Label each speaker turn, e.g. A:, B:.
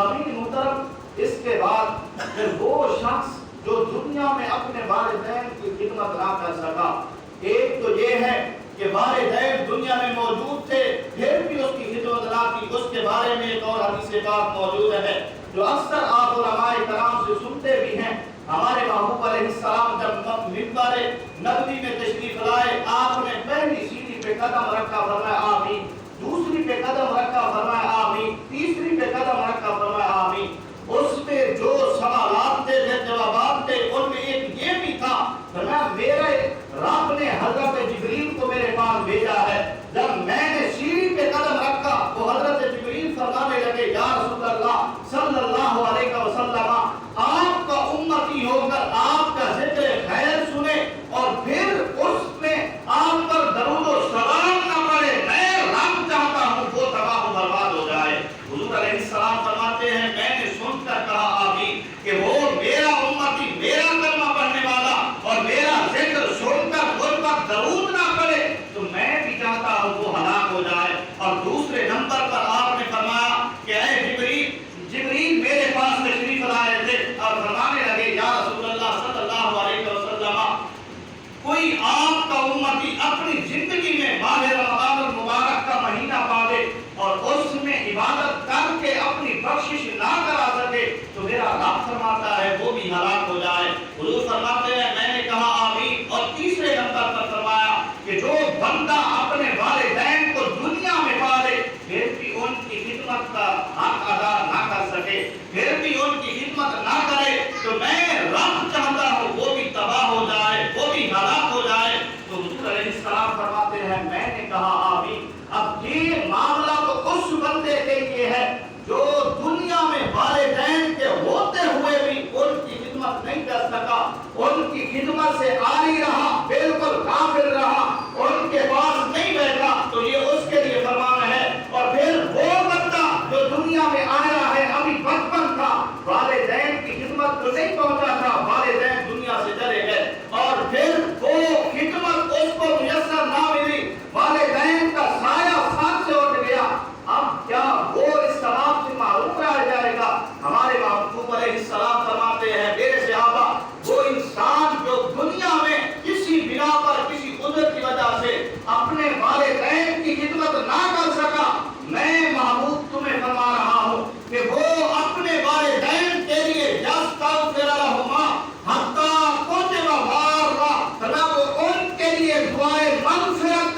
A: سامعین محترم، اس کے بعد پھر وہ شخص جو دنیا میں اپنے والدین کی خدمت نہ کر سکا، ایک تو یہ ہے کہ والدین دنیا میں موجود تھے پھر بھی اس کی خدمت نہ کی، اس کے بارے میں ایک اور حدیث پاک موجود ہے جو اکثر آپ علماء کرام سے سنتے بھی ہیں۔ ہمارے محبوب علیہ السلام جب منبر نبوی میں تشریف لائے، آپ نے پہلی سیڑھی پہ قدم رکھا، فرمایا آمین، دوسری پہ قدم رکھا، فرمایا آمین، تیسری پہ قدم رکھا، فرمایا آمین۔ اس پہ جو سوالات تھے، جوابات تھے، ان میں ایک یہ بھی تھا، فرمایا میرے رب نے حضرت جبریل کو میرے پاس بھیجا ہے۔ جب میں نے سیڑھی پہ قدم رکھا تو حضرت جبریل فرمانے لگے، یا رسول اللہ صلی اللہ علیہ وسلم، آپ کا امتی ہو کر آپ کا ذکر خیر سنے اور پھر اس میں آپ پر درود و سلام نہ پڑے، میں رب چاہتا ہوں وہ تباہ و برباد ہو جائے۔ حضور علیہ السلام فرماتے ہیں میں نے سن کر کہا آمین، کہ وہ میرا امتی، میرا کلمہ پڑھنے والا اور میرا ذکر سن کر مجھ پر درود نہ پڑے تو میں بھی چاہتا ہوں وہ ہلاک ہو جائے۔ اور دوسرے نمبر پر آپ نے فرمایا کہ اے جبریل میرے پاس تشریف لائے تھے اور فرمانے لگے، یا رسول اللہ صلی اللہ علیہ وسلم، کوئی آپ کا امتی اپنی زندگی میں ماہ رمضان المبارک کا مہینہ پالے اور اس میں عبادت کر کے اپنی بخشش نہ کرا سکے تو میرا رب فرماتا ہے وہ بھی ہلاک ہو جائے۔ حضور فرماتے ہیں میں نے کہا آمین، اور تیسرے نمبر پر فرمایا کہ جو بندہ اپنے والدین کو دنیا میں پالے پھر بھی ان کی خدمت کا حق ادا نہ کر سکے، پھر بھی ان کی خدمت نہ کرے تو میں رب چاہتا ہوں وہ بھی تباہ ہو جائے، وہ بھی ہلاک ہو جائے۔ تو حضور علیہ السلام فرماتے ہیں میں نے کہا آمین۔ اب یہ معاملہ تو اس بندے کے لیے ہے جو دنیا میں والدین کے ہوتے ہوئے بھی ان کی خدمت نہیں کر سکا، ان کی خدمت سے عاری رہا، بالکل غافل رہا، ان کے پاس نہیں بیٹھا، تو یہ اس کے لیے فرمان ہے۔ اور پھر وہ بندہ جو دنیا میں آیا ہے ابھی بچپن تھا، والدین کی خدمت کو نہیں پہنچا تھا، والدین دنیا سے چلے گئے اور پھر وہ خدمت اس کو میسر نہ ملی، والدین کا سایہ ساتھ سے اٹھ گیا، اب کیا وہ اس ثواب سے محروم رہ جائے گا؟ ہمارے محبوب علیہ السلام فرماتے ہیں میرے صحابہ، وہ انسان جو دنیا میں کسی بنا پر کسی عذر کی وجہ سے اپنے والدین کی خدمت نہ کر سکا، میں محبوب تمہیں فرما رہا ہوں کہ وہ اپنے والدین کے لیے یستغفر لہما حتی کتب بارا، وہ ان کے لیے دعائے مغفرت